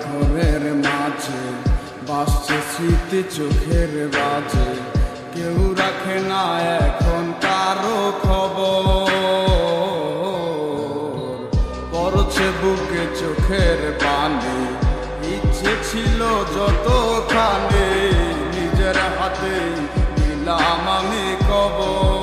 ঘরের মাঝে বাসছে স্মৃতি চোখের বাজে, কেউ রাখে না এখন কারো খবর, পড়ছে বুকে চোখের পানি। ইচ্ছে ছিল যতখানি নিজের হাতে দিলাম আমি কবর।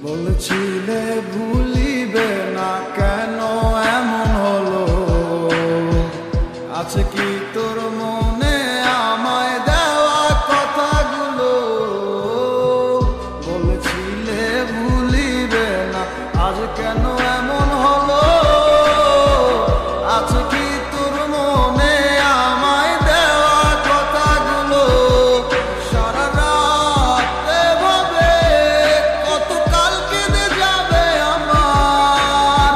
বলছিলে ভুলিবে না, কেন এমন হলো? আছে কি তোর মনে আমায় দেওয়া কথাগুলো? বলছিলে ভুলিবে না, আজ কেন এমন হলো? আছে কি তোর মনে আমায় দেওয়া কথাগুলো? সারা রাত ভাবে কত কাল কেঁদে যাবে আমার,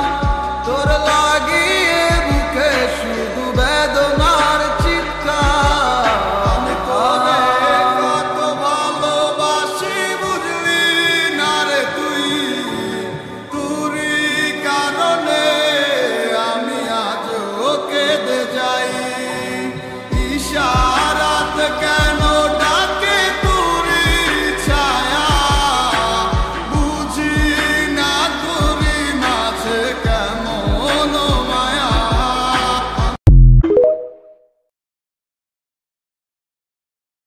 তোর লাগিয়ে বুকে শুধু বেদনার চিৎকার। আমি তোরে কত ভালোবাসি বুঝলি না রে তুই, তোরই কারণে আমি আজও কেঁদে যাই। ইশারাত